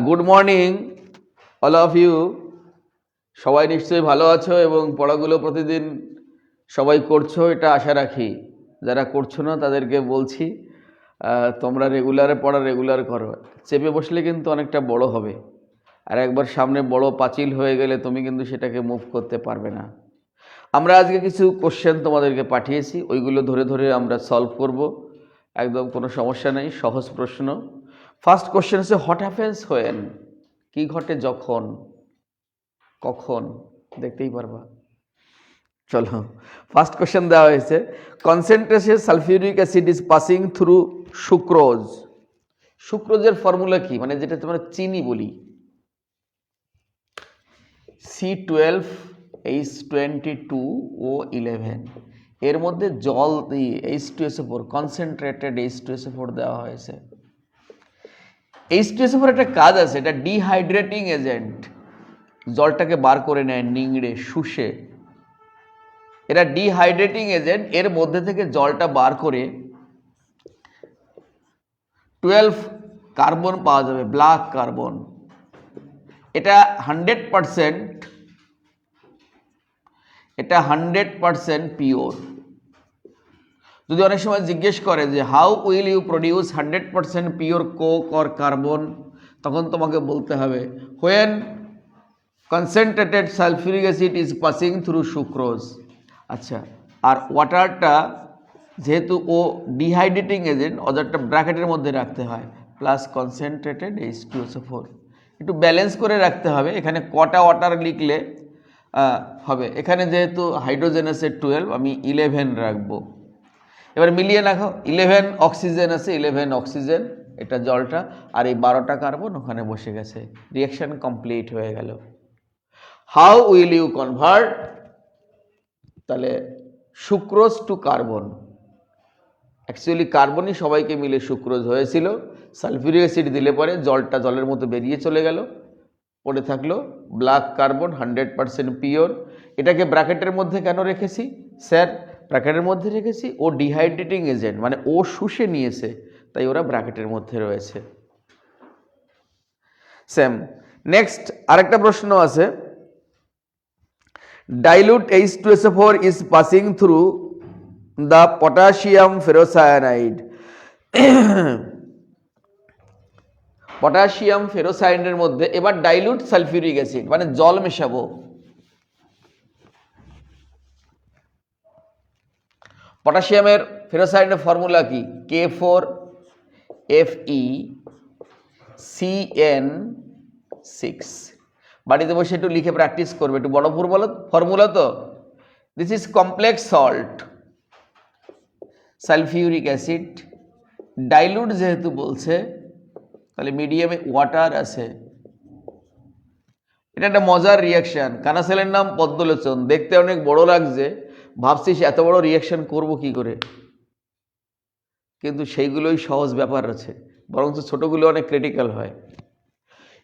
Good morning all of you. সবাই নিশ্চয়ই ভালো আছো এবং পড়াগুলো প্রতিদিন সবাই করছো, এটা আশা রাখি। যারা করছো না তাদেরকে বলছি তোমরা রেগুলারে পড়া রেগুলার করো। চেপে বসলে কিন্তু অনেকটা বড় হবে, আর একবার সামনে বড় পাঁচিল হয়ে গেলে তুমি কিন্তু সেটাকে মুভ করতে পারবে না। আমরা আজকে কিছু কোশ্চেন তোমাদেরকে পাঠিয়েছি, ওইগুলো ধরে ধরে আমরা সলভ করব। একদম কোনো সমস্যা নেই, সহজ প্রশ্ন। ফার্স্ট কোশ্চেন হচ্ছে হোয়াট হ্যাপেন্স হোয়েন, কি ঘটে যখন, কখন, দেখতেই পারবা। চলো, ফার্স্ট কোশ্চেন দেওয়া হয়েছে concentration sulphuric acid is passing through sucrose. সুক্রোজের ফর্মুলা কি, মানে যেটা তোমরা চিনি বলি, C12H22O11, এর মধ্যে জল দিয়ে H2SO4 কনসেন্ট্রেটেড H2SO4 দেওয়া হয়েছে। H2SO4 একটা কাজ আছে, এটা ডিহাইড্রেটিং এজেন্ট, জলটাকে বার করে নেয় নিংড়ে শুষে। এটা ডিহাইড্রেটিং এজেন্ট, এর মধ্যে থেকে জলটা বার করে 12 কার্বন পাওয়া যাবে, ব্ল্যাক কার্বন। এটা 100% পিওর। যদি অনেক সময় জিজ্ঞেস করে যে how will you produce 100% pure coke or carbon, তখন তোমাকে বলতে হবে when concentrated sulphuric acid is passing through sucrose. আচ্ছা, আর ওয়াটারটা যেহেতু ও ডিহাইড্রেটিং এজেন্ট, ওদেরটা ব্র্যাকেটের মধ্যে রাখতে হয়, প্লাস কনসেন্ট্রেটেড H2SO4। একটু ব্যালেন্স করে রাখতে হবে। এখানে কটা ওয়াটার লিখলে হবে, এখানে যেহেতু হাইড্রোজেন আছে 12, আমি 11 রাখবো। এবার মিলিয়ে রাখো, 11 অক্সিজেন আছে, 11 অক্সিজেন এটা জলটা, আর এই 12টা কার্বন ওখানে বসে গেছে। রিঅ্যাকশন কমপ্লিট হয়ে গেল। হাউ উইল ইউ কনভার্ট, তাহলে সুক্রোজ টু কার্বন। অ্যাকচুয়ালি কার্বনই সবাইকে মিলে সুক্রোজ হয়েছিল, সালফিউরিক অ্যাসিড দিলে পরে জলটা জলের মতো বেরিয়ে চলে গেল, পড়ে থাকলো ব্ল্যাক কার্বন 100% পিওর। এটাকে ব্র্যাকেটের মধ্যে কেন রেখেছি স্যার? ব্র্যাকেটের মধ্যে রেখেছি ও ডিহাইড্রেটিং এজেন্ট, মানে ও শুষে নিয়েছে, তাই ওরা ব্র্যাকেটের মধ্যে রয়েছে। সেম। নেক্সট আরেকটা প্রশ্ন আছে, dilute H2SO4 is passing through the potassium ferrocyanide. Potassium ফেরোসায়ানাইডের মধ্যে এবার ডাইলুট সালফিউরিক অ্যাসিড, মানে জল মেশাবো। পটাশিয়ামের ফেরোসায়ানাইডের ফর্মুলা কি? K4FeCN6। বাড়িতে বসে একটু লিখে প্র্যাকটিস করবে, একটু বড় ফর্মুলা তো। This is complex salt, sulphuric acid. Dilute যেহেতু বলছে, তাহলে মিডিয়ামে ওয়াটার আছে। এটা একটা মজার রিয়াকশান। কানাসেলের নাম পদ্মলোচন, দেখতে অনেক বড় লাগছে, ভাবছিস এত বড় রিয়াকশান করব কি করে, কিন্তু সেইগুলোই সহজ ব্যাপার আছে, বরঞ্চ ছোটগুলো অনেক ক্রিটিক্যাল হয়।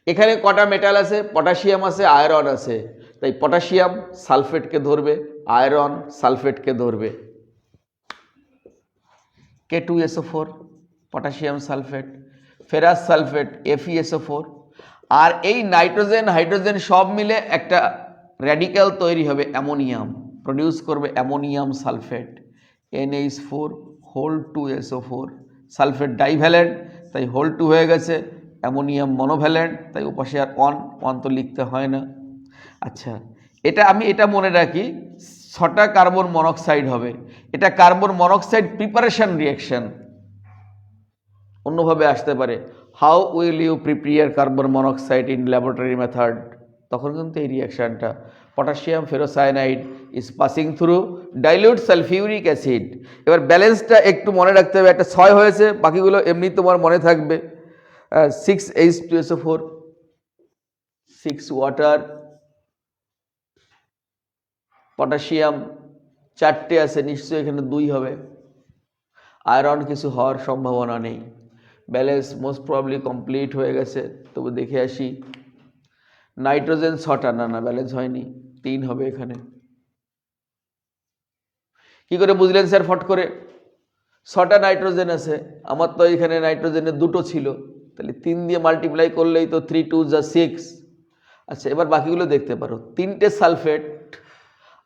এখানে কটা মেটাল আছে? পটাশিয়াম আছে, আয়রন আছে, তাই পটাশিয়াম সালফেটকে ধরবে, আয়রন সালফেটকে ধরবে। K2SO4 potassium sulphate, ferrous sulphate FeSO4, আর এই নাইট্রোজেন হাইড্রোজেন সব মিলে একটা র্যাডিক্যাল তৈরি হবে, অ্যামোনিয়াম প্রডিউস করবে, ammonium sulphate NH4 whole 2SO4। Sulphate divalent, তাই হোল 2 হয়ে গেছে, অ্যামোনিয়াম মনোভ্যালেন্ট, তাই ওপাশে আর অন তো লিখতে হয় না। আচ্ছা, এটা মনে রাখি, 6টা কার্বন মনোক্সাইড হবে। এটা কার্বন মনোক্সাইড প্রিপারেশন রিঅ্যাকশন, অন্যভাবে আসতে পারে। How will you prepare carbon monoxide in laboratory method, তখন কিন্তু এই রিঅ্যাকশানটা potassium ferrocyanide is passing through dilute sulphuric acid. এবার ব্যালেন্সটা একটু মনে রাখতে হবে, একটা 6 হয়েছে, বাকিগুলো এমনি তোমার মনে থাকবে। 6H2SO4, 6 ওয়াটার, পটাশিয়াম 4টে আছে, নিশ্চয়ই এখানে 2 হবে। আয়রন কিছু হওয়ার সম্ভাবনা নেই। ব্যালেন্স মোস্ট প্রবাবলি কমপ্লিট হয়ে গেছে, তবু দেখে আসি। নাইট্রোজেন 6টা, না ব্যালেন্স হয়নি, 3 হবে এখানে। কি করে বুঝলেন স্যার ফট করে? 6টা নাইট্রোজেন আছে, আমার তো এখানে নাইট্রোজেনের 2টো ছিল, তাহলে 3 দিয়ে মাল্টিপ্লাই করলেই তো 3 2 যা 6। আচ্ছা, এবার বাকিগুলো দেখতে পারো। 3টে সালফেট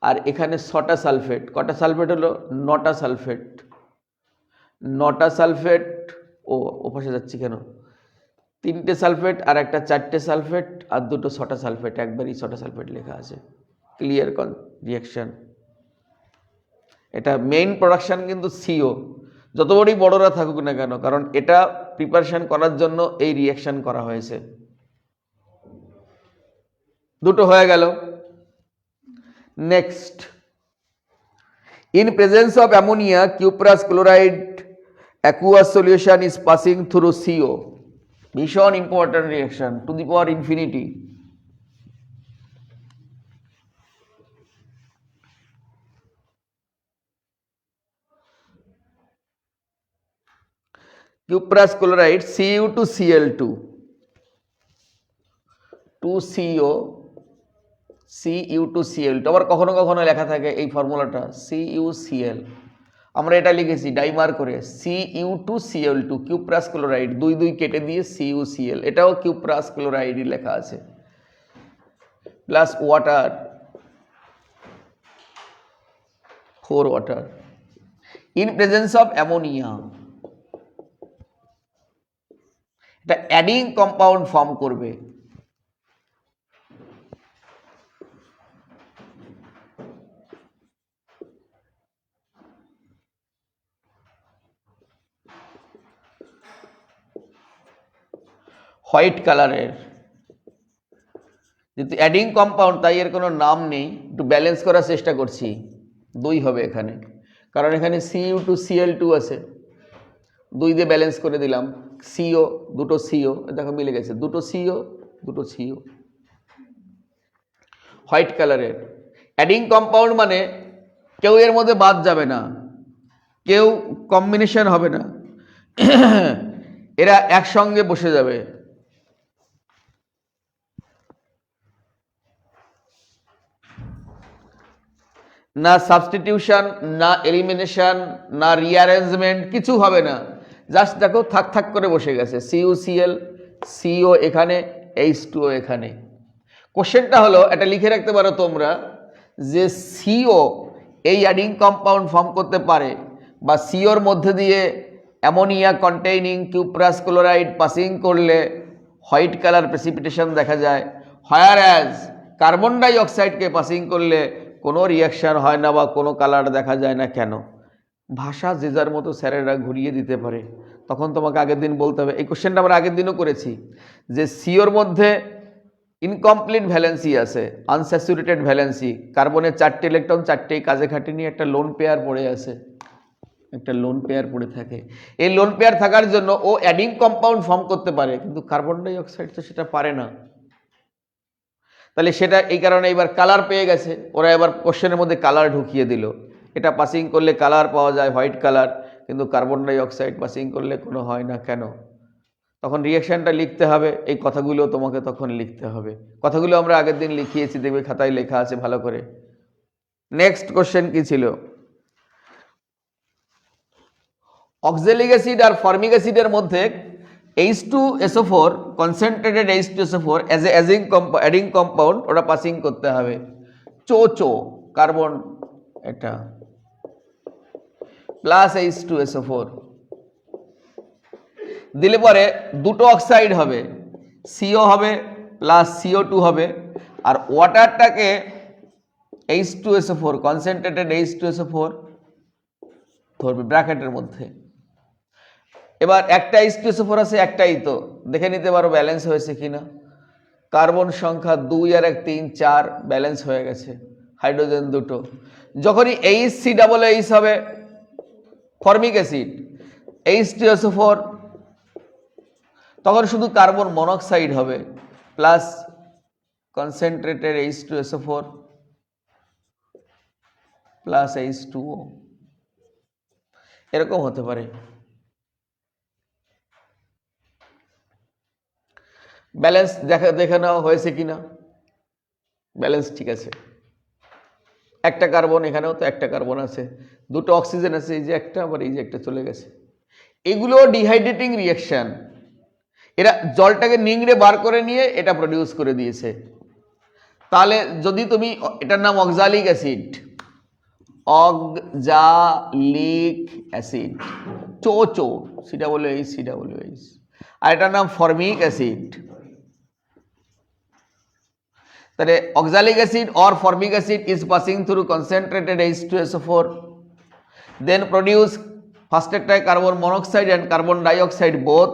আর এখানে 6টা সালফেট। কটা সালফেট হলো? 9টা সালফেট। 9টা সালফেট। ওপাশে যাচ্ছি কেন? 3টে সালফেট আর একটা 4টে সালফেট আর দুটো 6টা সালফেট। একবারই 6টা সালফেট লেখা আছে। Clear reaction. এটা মেইন প্রোডাকশন কিন্তু সিও, যত বড়ই বড়রা থাকুক না কেন, কারণ এটা প্রিপারেশন করার জন্য এই রিয়াকশন করা হয়েছে। দুটো হয়ে গেল। Next, in presence of ammonia cuprous chloride aqueous solution is passing through CO. ভীষণ important reaction, to the power infinity. cuprous chloride Cu to Cl2, 2CO Cu to Cl2। আবার কখনো কখনো লেখা থাকে এই ফর্মুলাটা CuCl, আমরা এটা লিখেছি ডাইমার করে Cu to Cl2, cuprous chloride, 2 2 কেটে দিয়ে CuCl, এটাও কিউপ্রাস ক্লোরাইডই লেখা আছে, plus water, 4 water, in presence of ammonia. এটা অ্যাডিং কম্পাউন্ড ফর্ম করবে। হোয়াইট কালারের, যেহেতু অ্যাডিং কম্পাউন্ড তাই এর কোনো নাম নেই, একটু ব্যালেন্স করার চেষ্টা করছি। 2 হবে এখানে, কারণ এখানে Cu to Cl2 আছে, 2 দিয়ে ব্যালেন্স করে দিলাম। CO, দুটো CO, দেখো মিলে গেছে, দুটো CO, দুটো CO। হোয়াইট কালারের অ্যাডিং কম্পাউন্ড মানে কেউ এর মধ্যে বাদ যাবে না, কেউ কম্বিনেশন হবে না, এরা একসঙ্গে বসে যাবে। না সাবস্টিটিউশন, না এলিমিনেশন, না রিঅ্যারেঞ্জমেন্ট, কিছু হবে না। জাস্ট দেখো থাক থাক করে বসে গেছে, CuCl, CO এখানে, H2O এখানে। কোশ্চেনটা হলো, এটা লিখে রাখতে পারো তোমরা, যে CO এই অ্যাডিং কম্পাউন্ড ফর্ম করতে পারে, বা COর মধ্যে দিয়ে ammonia containing cuprous chloride passing করলে হোয়াইট কালার প্রেসিপিটেশন দেখা যায়, হোয়ার অ্যাজ কার্বন ডাই অক্সাইডকে পাসিং করলে কোনো রিয়াকশান হয় না বা কোনো কালার দেখা যায় না। কেন? ভাষা যে যার মতো স্যারেরা ঘুরিয়ে দিতে পারে। তখন তোমাকে আগের দিন বলতে হবে, এই কোশ্চেনটা আমরা আগের দিনও করেছি, যে সিওর মধ্যে ইনকমপ্লিট ভ্যালেন্সি আছে, আনস্যাচুরেটেড ভ্যালেন্সি, কার্বনের 4টে ইলেকট্রন 4টেই কাজে খাটেনি, একটা লোন পেয়ার পড়ে আছে, একটা লোন পেয়ার পড়ে থাকে। এই লোন পেয়ার থাকার জন্য ও অ্যাডিং কম্পাউন্ড ফর্ম করতে পারে, কিন্তু কার্বন ডাই অক্সাইড তো সেটা পারে না। তাহলে সেটা এই কারণে এবার কালার পেয়ে গেছে, ওরা এবার কোশ্চেনের মধ্যে কালার ঢুকিয়ে দিল। এটা পাসিং করলে কালার পাওয়া যায় হোয়াইট কালার, কিন্তু কার্বন ডাই অক্সাইড পাসিং করলে কোনো হয় না। কেন? তখন রিয়াকশানটা লিখতে হবে, এই কথাগুলো তোমাকে তখন লিখতে হবে। কথাগুলো আমরা আগের দিন লিখিয়েছি, দেখবে খাতায় লেখা আছে ভালো করে। নেক্সট কোশ্চেন কি ছিল? অক্সালিক অ্যাসিড আর ফর্মিক অ্যাসিডের মধ্যে H2SO4, concentrated H2SO4 as a adding compound ওটা পাসিং করতে হবে। চো কার্বন এটা প্লাস H2SO4 দিলে পরে দুটো অক্সাইড হবে, CO হবে প্লাস CO2 হবে, আর ওয়াটারটাকে H2SO4, কনসেন্ট্রেটেড H2SO4 ধরবে ব্র্যাকেটের মধ্যে। এবার একটা H2SO4 আছে, একটাই তো দেখে নিতে পারো ব্যালেন্স হয়েছে কিনা। কার্বন সংখ্যা 2 আর 1 3 4 ব্যালেন্স হয়ে গেছে, হাইড্রোজেন দুটো। যখনই HCOH হবে ফর্মিক অ্যাসিড, H2SO4, তখন শুধু কার্বন মনোক্সাইড হবে plus concentrated H2SO4 plus H2O, এরকম হতে পারে। ব্যালেন্স দেখে নেওয়া হয়েছে কিনা, ব্যালেন্স ঠিক আছে। একটা কার্বন, এখানেও তো একটা কার্বন আছে, দুটো অক্সিজেন আছে, এই যে একটা আবার এই যে একটা চলে গেছে। এগুলো ডিহাইড্রেটিং রিয়াকশান, এরা জলটাকে নিংড়ে বার করে নিয়ে এটা প্রডিউস করে দিয়েছে। তাহলে যদি তুমি, এটার নাম অক্সালিক অ্যাসিড, অক্সালিক অ্যাসিড, চো COOH, আর এটার নাম ফর্মিক অ্যাসিড। তাহলে oxalic acid or formic acid is passing through concentrated H2SO4, then produce ফার্স্টেরটায় carbon monoxide and carbon dioxide both,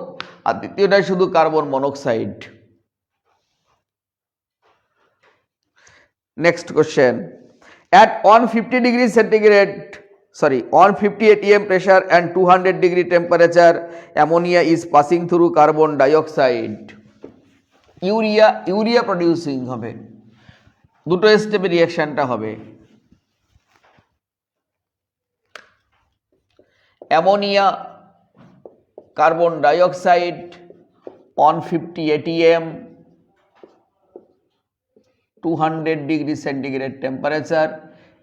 আর দ্বিতীয়টায় শুধু carbon monoxide. Next question, at 150 degree centigrade, 150 atm pressure and 200 degree temperature, ammonia is passing through carbon dioxide. Urea producing হবে, দুটো স্টেপে রিঅ্যাকশনটা হবে। Ammonia, carbon dioxide, 150 atm, 200 degree centigrade temperature,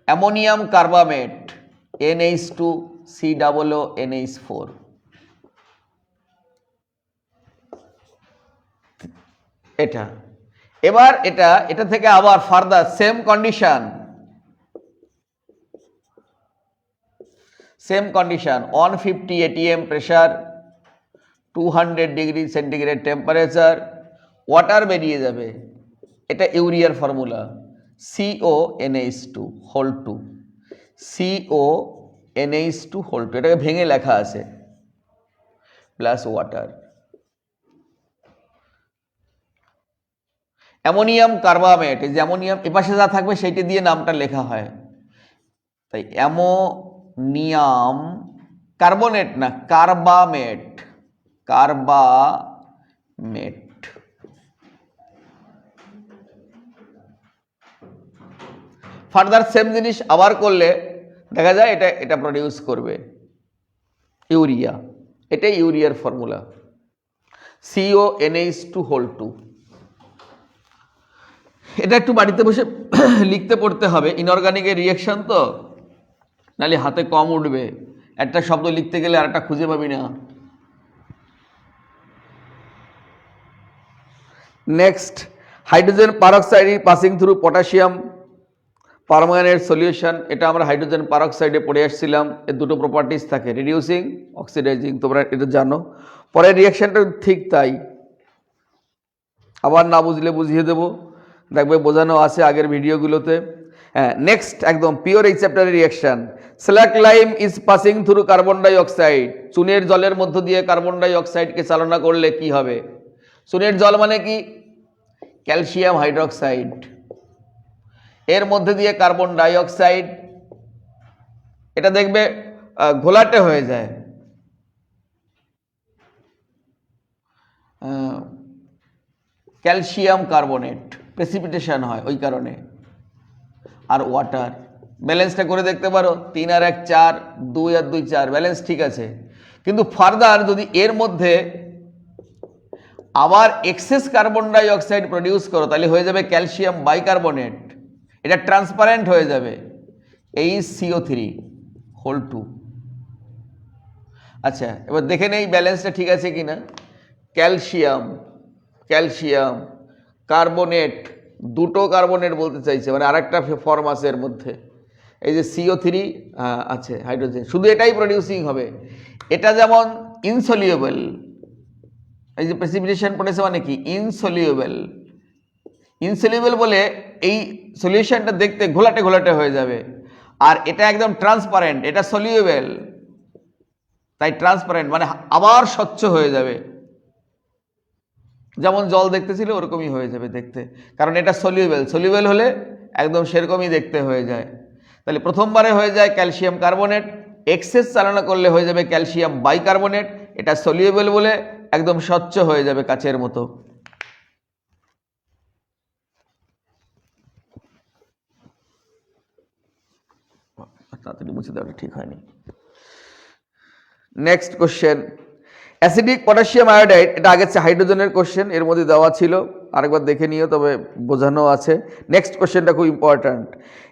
ammonium carbamate NH2 COONH4। এটা এবার এটা থেকে আবার further same condition 150 atm pressure, 200 degree centigrade temperature, water বেরিয়ে যাবে। এটা ইউরিয়ার formula CONH2 whole 2, CONH2 whole 2, এটাকে ভেঙে লেখা আছে, প্লাস ওয়াটার। অ্যামোনিয়াম কার্বামেট, এই যে অ্যামোনিয়াম এপাশে যা থাকবে সেইটা দিয়ে নামটা লেখা হয়, তাই অ্যামোনিয়াম কার্বনেট না, কার্বামেট, ফার্দার সেম জিনিস আবার করলে দেখা যায় এটা প্রডিউস করবে ইউরিয়া। এটাই ইউরিয়ার ফর্মুলা CONH2 হোল 2। এটা একটু বাড়িতে বসে লিখতে পড়তে হবে, ইনঅর্গানিকের রিঅ্যাকশন তো, নাহলে হাতে কম উঠবে, একটা শব্দ লিখতে গেলে আর একটা খুঁজে পাবি না। Next, hydrogen peroxide passing through potassium permanganate solution, এটা আমরা হাইড্রোজেন পারঅক্সাইডে পড়ে আসছিলাম। এর দুটো প্রপার্টিস থাকে, রিডিউসিং, অক্সিডাইজিং, তোমরা এটা জানো। পরের রিঅ্যাকশনটা ঠিক তাই, আবার না বুঝলে বুঝিয়ে দেবো, দেখবে বোঝানো আছে আগের ভিডিওগুলোতে। হ্যাঁ, নেক্সট একদম পিওর এই চ্যাপ্টারের reaction, slaked lime is passing through carbon dioxide, চুনের জলের মধ্য দিয়ে কার্বন ডাইঅক্সাইডকে চালনা করলে কি হবে? চুনের জল মানে কি? ক্যালসিয়াম হাইড্রোক্সাইড, এর মধ্যে দিয়ে কার্বন ডাইঅক্সাইড, এটা দেখবে ঘোলাটে হয়ে যায়, ক্যালসিয়াম কার্বনেট, প্রেসিপিটেশন হয় ওই কারণে। আর ওয়াটার, ব্যালেন্সটা করে দেখতে পারো, 3 আর 1 4, 2 আর 2 4, ব্যালেন্স ঠিক আছে। কিন্তু ফার্দার যদি এর মধ্যে আবার এক্সেস কার্বন ডাইঅক্সাইড প্রডিউস করো, তাহলে হয়ে যাবে ক্যালসিয়াম বাইকার্বনেট, এটা ট্রান্সপারেন্ট হয়ে যাবে, HCO3 হোল 2। আচ্ছা, এবার দেখে নেই ব্যালেন্সটা ঠিক আছে কিনা। ক্যালসিয়াম কার্বনেট, দুটো কার্বনেট বলতে চাইছে, মানে আরেকটা ফর্ম আছে এর মধ্যে, এই যে CO3 আছে হাইড্রোজেন, শুধু এটাই প্রডিউসিং হবে। এটা যেমন ইনসলিউবেল, এই যে প্রেসিপিটেশন পড়েছে মানে কি ইনসলিউবেল বলে এই সলিউশনটা দেখতে ঘোলাটে হয়ে যাবে। আর এটা একদম ট্রান্সপারেন্ট, এটা সলিউবেল, তাই ট্রান্সপারেন্ট মানে আবার স্বচ্ছ হয়ে যাবে, যেমন জল দেখতে ছিল ওরকমই হয়ে যাবে দেখতে, কারণ এটা সলিউবেল হলে একদম সেরকমই দেখতে হয়ে যায়। তাহলে প্রথমবারে হয়ে যায় ক্যালসিয়াম কার্বনেট, এক্সেস চালনা করলে হয়ে যাবে ক্যালসিয়াম বাইকার্বনেট, এটা সলিউবেল বলে একদম স্বচ্ছ হয়ে যাবে কাচের মতো। তাড়াতাড়ি মুছে দেওয়াটা ঠিক হয়নি। Next question, acidic potassium iodide, এটা আগের হাইড্রোজেনের কোশ্চেন, এর মধ্যে দেওয়া ছিল, আরেকবার দেখে নিও, তবে বোঝানো আছে। নেক্সট কোশ্চেনটা খুব important,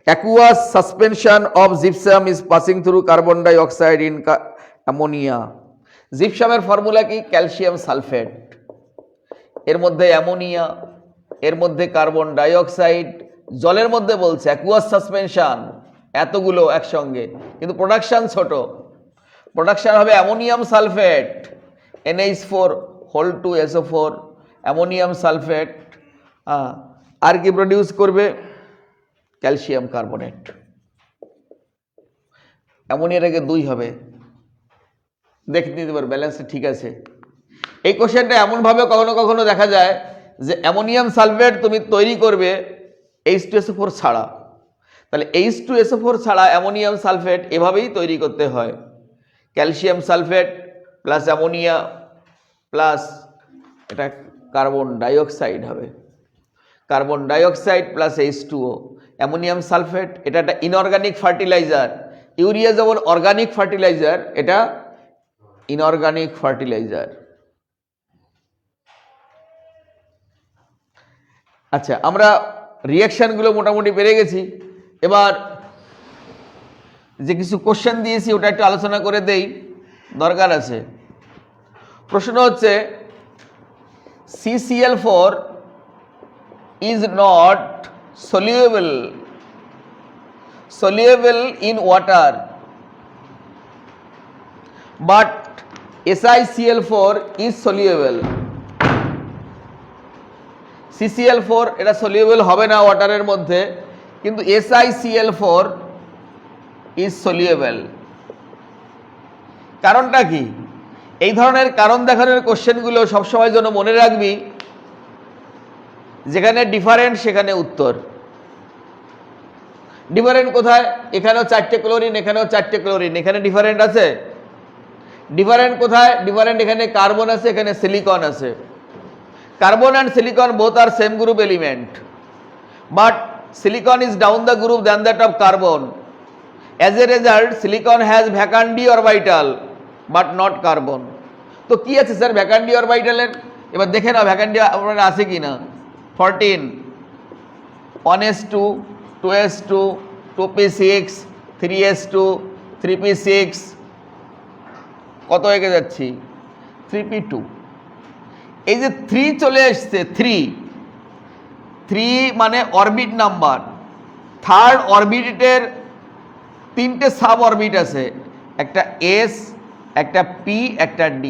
aqueous suspension of gypsum is passing through carbon dioxide in ammonia. জিপসামের ফর্মুলা কি? ক্যালসিয়াম সালফেট, এর মধ্যে অ্যামোনিয়া, এর মধ্যে কার্বন ডাই অক্সাইড, জলের মধ্যে বলছে অ্যাকুয়াস সাসপেনশন, এতগুলো একসঙ্গে, কিন্তু প্রোডাকশন ছোট। প্রোডাকশন হবে ammonium sulphate, NH4 whole 2 SO4, ammonium sulphate. আর কি প্রডিউস করবে? Calcium carbonate. অ্যামোনিয়ার আগে 2 হবে, দেখে নিতে পারো ব্যালেন্সটা ঠিক আছে। এই কোশ্চেনটা এমনভাবে কখনো কখনো দেখা যায় যে অ্যামোনিয়াম সালফেট তুমি তৈরি করবে H2SO4 ছাড়া, তাহলে H2SO4 ছাড়া অ্যামোনিয়াম সালফেট এভাবেই তৈরি করতে হয়। Calcium sulphate plus ammonia plus এটা কার্বন ডাইঅক্সাইড হবে, carbon dioxide plus H2O, ammonium sulphate. এটা একটা ইনঅর্গানিক ফার্টিলাইজার। ইউরিয়া যেমন অর্গানিক ফার্টিলাইজার, এটা ইনঅর্গানিক ফার্টিলাইজার। আচ্ছা, আমরা রিয়াকশনগুলো মোটামুটি পেরে গেছি। এবার যে কিছু কোশ্চেন দিয়েছি ওটা একটু আলোচনা করে দেই, দরকার আছে। প্রশ্ন হচ্ছে CCl4 is not soluble in water, but SiCl4 is soluble. CCl4 এটা soluble হবে না ওয়াটারের মধ্যে, কিন্তু SiCl4 is soluble। কারণটা কি? এই ধরনের কারণ দেখানোর কোশ্চেনগুলো সবসময় জন্য মনে রাখবি, যেখানে ডিফারেন্ট সেখানে উত্তর। ডিফারেন্ট কোথায়? এখানেও 4টে ক্লোরিন, এখানেও 4টে ক্লোরিন, এখানে ডিফারেন্ট আছে। ডিফারেন্ট কোথায়? ডিফারেন্ট এখানে কার্বন আছে, এখানে সিলিকন আছে। Carbon and silicon both are same group element, but silicon is down the group than that of carbon. As a result, silicon has vacant d orbital but not carbon. তো কি আছে sir vacant D অরবিটালের? এবার দেখে নাও vacant D orbital আছে কিনা। 14, 1s2, 2s2, 2p6, 3s2, 3p6, কত এগিয়ে যাচ্ছি? 3p2। এই যে 3 চলে আসছে, 3 মানে অরবিট নাম্বার। থার্ড অরবিটের 3টে সাব অরবিট আছে, একটা S, একটা P, একটা D।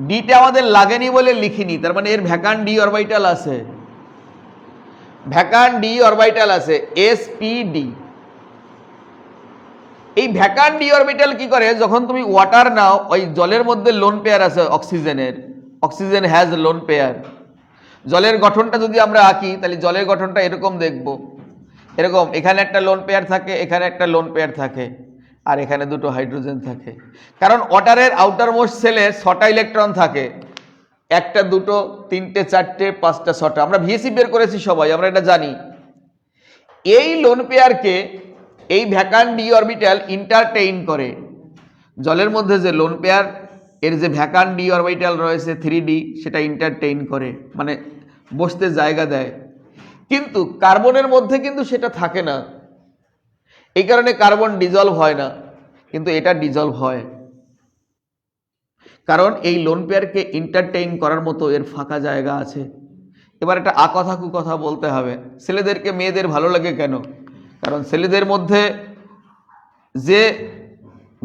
ডিটা আমাদের লাগেনি বলে লিখিনি, তার মানে এর ভ্যাকান্ট ডি অরবিটাল আছে, ভ্যাকান্ট ডি অরবিটাল আছে SPD। এই ভ্যাকান্ট ডি অরবিটাল কি করে? যখন তুমি ওয়াটার নাও, ওই জলের মধ্যে লোন পেয়ার আছে অক্সিজেনের, অক্সিজেন হ্যাজ লোন পেয়ার। জলের গঠনটা যদি আমরা আঁকি, তাহলে জলের গঠনটা এরকম দেখব, এরকম। এখানে একটা লোন পেয়ার থাকে, এখানে একটা লোন পেয়ার থাকে, আর এখানে দুটো হাইড্রোজেন থাকে। কারণ ওয়াটারের আউটার মোস্ট সেলে 6টা ইলেকট্রন থাকে, 1টা 2টো 3টে 4টে 5টা 6টা। আমরা ভিএসি বের করেছি সবাই, আমরা এটা জানি। এই লোন পেয়ারকে এই ভ্যাকান্ট ডি অরবিটাল ইন্টারটেইন করে। জলের মধ্যে যে লোন পেয়ার, এর যে ভ্যাকান্ট ডি অরবিটাল রয়েছে 3D, সেটা এন্টারটেইন করে, মানে বসতে জায়গা দেয়। কিন্তু কার্বনের মধ্যে কিন্তু সেটা থাকে না, এই কারণে কার্বন ডিজলভ হয় না, কিন্তু এটা ডিজলভ হয়। কারণ এই লোন পেয়ারকে এন্টারটেইন করার মতো এর ফাঁকা জায়গা আছে। এবার একটা আকথা কুকথা বলতে হবে, ছেলেদেরকে মেয়েদের ভালো লাগে কেন? কারণ ছেলেদের মধ্যে যে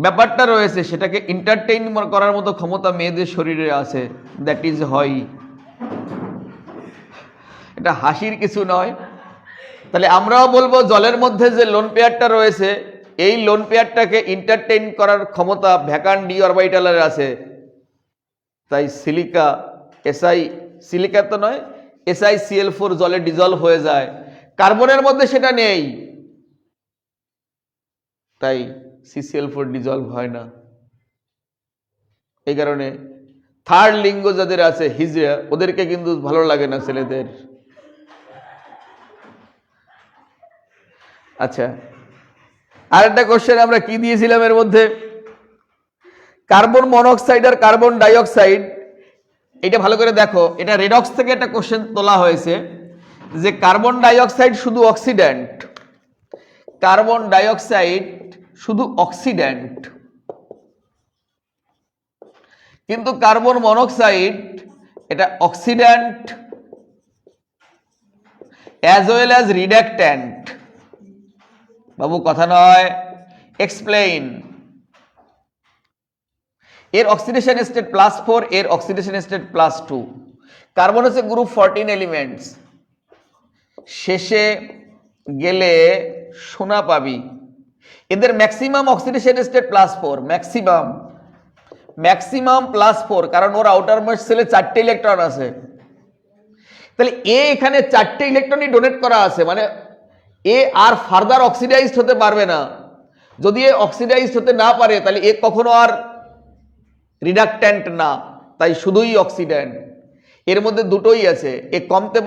ব্যাপারটা রয়েছে সেটাকে এন্টারটেইন করার মতো ক্ষমতা মেয়েদের শরীরে আছে, দ্যাট ইজ হয়। এটা হাসির কিছু নয়। তাহলে আমরাও বলবো জলের মধ্যে যে লোন পেয়ারটা রয়েছে, এই লোন পেয়ারটাকে এন্টারটেইন করার ক্ষমতা ভ্যাকান্ট ডি অরবিটালের আছে। তাই সিলিকা সিলিকা তো নয়, SiCl4 জলে ডিজলভ হয়ে যায়, কার্বনের মধ্যে সেটা নেই, তাই CCl4 ডিজলভ হয় না। এই কারণে থার্ড লিঙ্গ যাদের আছে হিজড়া, ওদেরকে কিন্তু ভালো লাগে না ছেলেদের। আচ্ছা, আরেকটা কোশ্চেন আমরা কি দিয়েছিলাম এর মধ্যে? কার্বন মনোক্সাইড আর কার্বন ডাইঅক্সাইড, এটা ভালো করে দেখো, এটা রেডক্স থেকে একটা কোশ্চেন তোলা হয়েছে যে কার্বন ডাইঅক্সাইড শুধু অক্সিডেন্ট, কার্বন ডাইঅক্সাইড শুধু অক্সিডেন্ট, কিন্তু কার্বন মনোক্সাইড এটা অক্সিডেন্ট অ্যাজ ওয়েল অ্যাজ রিডাক্ট্যান্ট। বাবু কথা নয়, এক্সপ্লেইন। এর অক্সিডেশন স্টেট +4, এর অক্সিডেশন স্টেট +2। কার্বন হচ্ছে গ্রুপ 14 এলিমেন্টস, শেষে গেলে সোনা পাবি। এদের ম্যাক্সিমাম অক্সিডেশন স্টেট +4, ম্যাক্সিমাম +4, কারণ ওর আউটার মোস্ট সেলে 4টে ইলেকট্রন আছে। তাহলে এ এখানে 4টে ইলেকট্রনই ডোনেট করা আছে, মানে এ আর ফার্দার অক্সিডাইজড হতে পারবে না। যদি এ অক্সিডাইজড হতে না পারে তাহলে এ কখনো আর রিডাক্ট্যান্ট না, তাই শুধুই অক্সিডেন্ট। এর মধ্যে দুটোই আছে, এ কমতে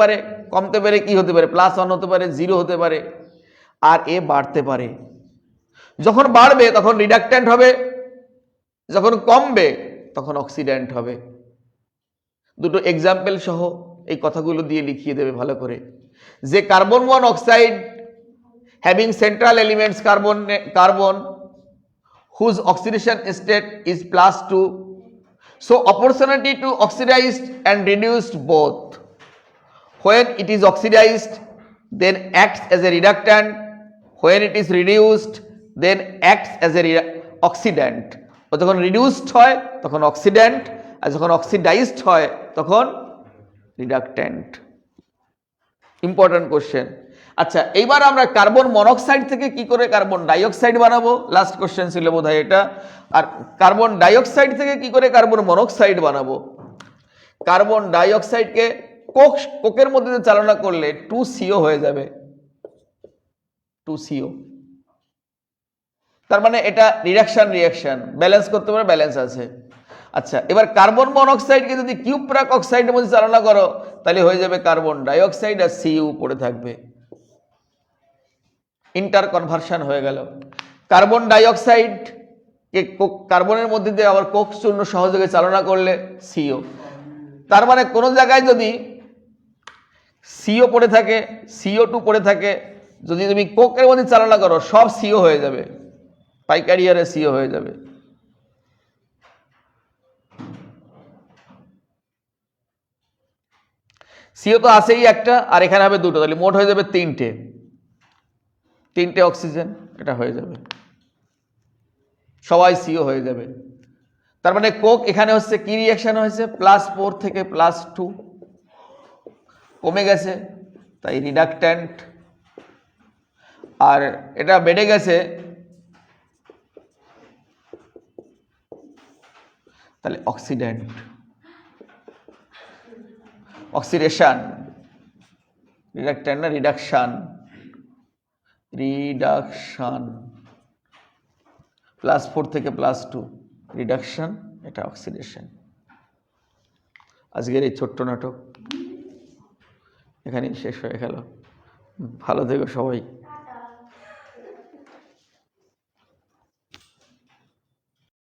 পারে কি হতে পারে, +1 হতে পারে, 0 হতে পারে, আর এ বাড়তে পারে। যখন বাড়বে তখন রিডাক্ট্যান্ট হবে, যখন কমবে তখন অক্সিডেন্ট হবে। দুটো এক্সাম্পল সহ এই কথাগুলো দিয়ে লিখিয়ে দেবে ভালো করে, যে carbon monoxide having central elements carbon whose oxidation state is +2, so opportunity to oxidized and reduced both. When it is oxidized, then acts as a reductant. When it is reduced, then acts as a oxidant. যখন reduced হয় তখন oxidant, আর যখন oxidised হয় তখন রিডাক্ট্যান্ট। Important question. আচ্ছা, এইবার আমরা carbon monoxide থেকে কি করে কার্বন ডাইঅক্সাইড বানাবো, লাস্ট কোশ্চেন ছিল বোধহয় এটা। আর কার্বন ডাইঅক্সাইড থেকে কি করে কার্বন মনোক্সাইড বানাবো। কার্বন ডাইঅক্সাইডকে কোকের মধ্যে চালনা করলে 2CO হয়ে যাবে, 2CO। তার মানে এটা রিয়াকশন ব্যালেন্স করতে পারে, ব্যালেন্স আছে। আচ্ছা, এবার কার্বন মনোক্সাইডকে যদি কিউপ্রাক অক্সাইডের মধ্যে চালনা করো তাহলে হয়ে যাবে কার্বন ডাইঅক্সাইড, আর সিইউ পড়ে থাকবে। ইন্টার কনভার্সন হয়ে গেল। কার্বন ডাইঅক্সাইড কে কার্বনের মধ্যে দিয়ে আবার কোক চূর্ণ সহযোগে চালনা করলে সিও। তার মানে কোনো জায়গায় যদি সিও পড়ে থাকে, CO2 পড়ে থাকে, যদি তুমি কোকের মধ্যে চালনা করো সব সিও হয়ে যাবে, পাইকারি হারে সিও হয়ে যাবে। সিও তো আছেই একটা, আর এখানে হবে দুটো, তাহলে মোট হয়ে যাবে তিনটে অক্সিজেন, এটা হয়ে যাবে, সবাই সিও হয়ে যাবে। তার মানে কোক এখানে হচ্ছে কি রিয়াকশন হয়েছে, +4 থেকে +2 কমে গেছে, তাই রিডাক্ট্যান্ট। আর এটা বেড়ে গেছে, তাহলে অক্সিডেন্ট, অক্সিডেশন, রিডাক্ট্যান্ট না রিডাকশন, +4 থেকে +2 রিডাকশন, এটা অক্সিডেশন। আজকের এই ছোট্ট নাটক এখানেই শেষ হয়ে গেল। ভালো থেকো সবাই।